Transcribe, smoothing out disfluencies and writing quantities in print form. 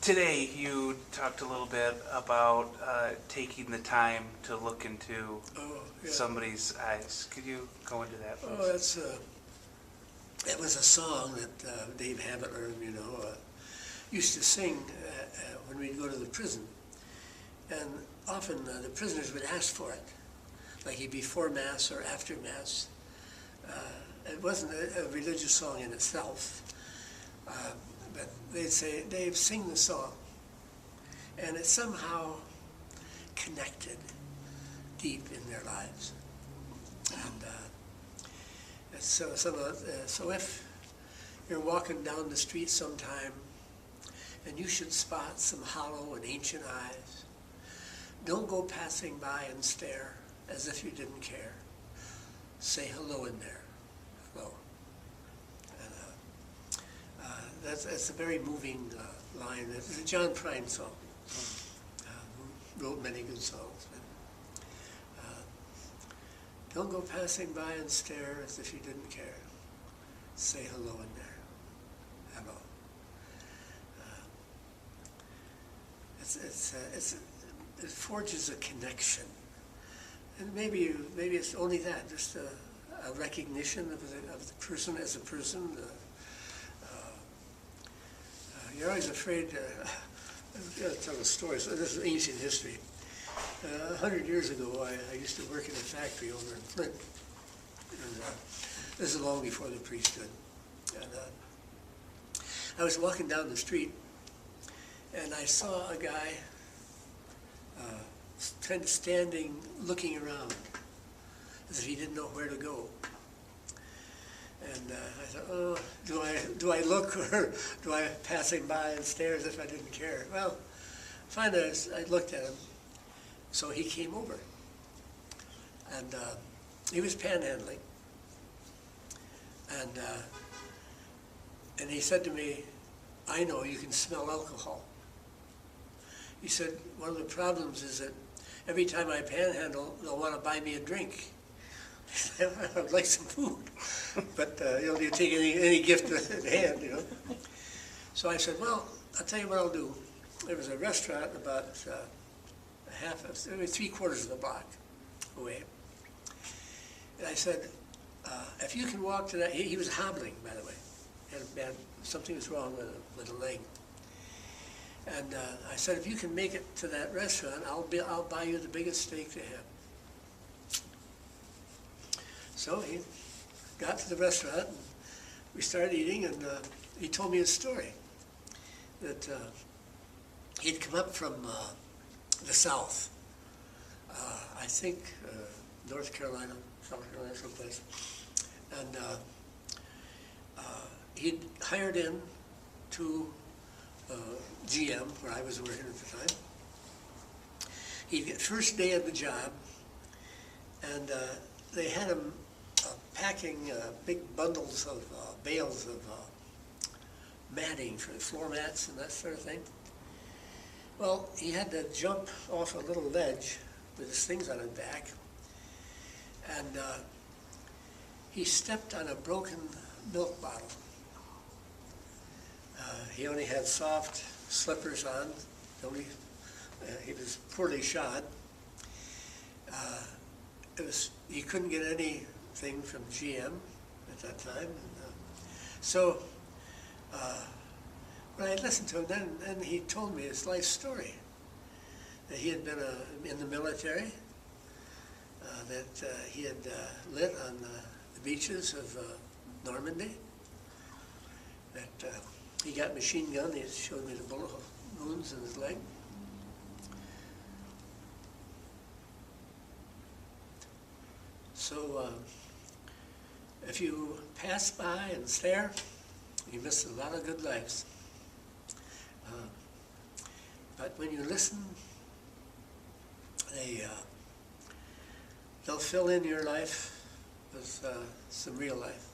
Today you talked a little bit about taking the time to look into somebody's eyes. Could you go into that, please? Oh, that was a song that Dave Habitler, used to sing when we'd go to the prison. And often the prisoners would ask for it, like before Mass or after Mass. It wasn't a religious song in itself, but they'd say, Dave, sing the song. And it somehow connected deep in their lives. And so if you're walking down the street sometime and you should spot some hollow and ancient eyes, don't go passing by and stare as if you didn't care. Say hello in there. Hello. And that's a very moving line. It's a John Prine song. Who wrote many good songs. Don't go passing by and stare as if you didn't care. Say hello in there. Hello. It forges a connection, and maybe it's only that, just a recognition of the person as a person. You're always afraid. I've got to tell a story. So this is ancient history. 100 years ago, I used to work in a factory over in Flint. And, this is long before the priesthood. And I was walking down the street, and I saw a guy kind of standing, looking around, as if he didn't know where to go. And I thought, oh, do I look, or do I passing by and stare as if I didn't care? Well, finally I looked at him. So he came over, and he was panhandling, and he said to me, I know you can smell alcohol. He said, one of the problems is that every time I panhandle, they'll want to buy me a drink. I would like some food, but you take any gift at hand, So I said, well, I'll tell you what I'll do. There was a restaurant about maybe 3/4 of the block away. And I said, if you can walk to that, he was hobbling, by the way. Something was wrong with a leg. And I said, if you can make it to that restaurant, I'll buy you the biggest steak they have. So he got to the restaurant, and we started eating, and he told me a story that he'd come up from the South, I think North Carolina, South Carolina, someplace, and he'd hired in to GM, where I was working at the time. He'd get first day of the job, and they had him packing big bundles of bales of matting for floor mats and that sort of thing. Well, he had to jump off a little ledge with his things on his back, and he stepped on a broken milk bottle. He only had soft slippers on. He was poorly shod. He couldn't get anything from GM at that time. So when I listened to him, then he told me his life story. That he had been in the military, that he had lit on the beaches of Normandy, that he got machine gun. He showed me the bullet wounds in his leg. So if you pass by and stare, you miss a lot of good lives. But when you listen, they'll fill in your life with some real life.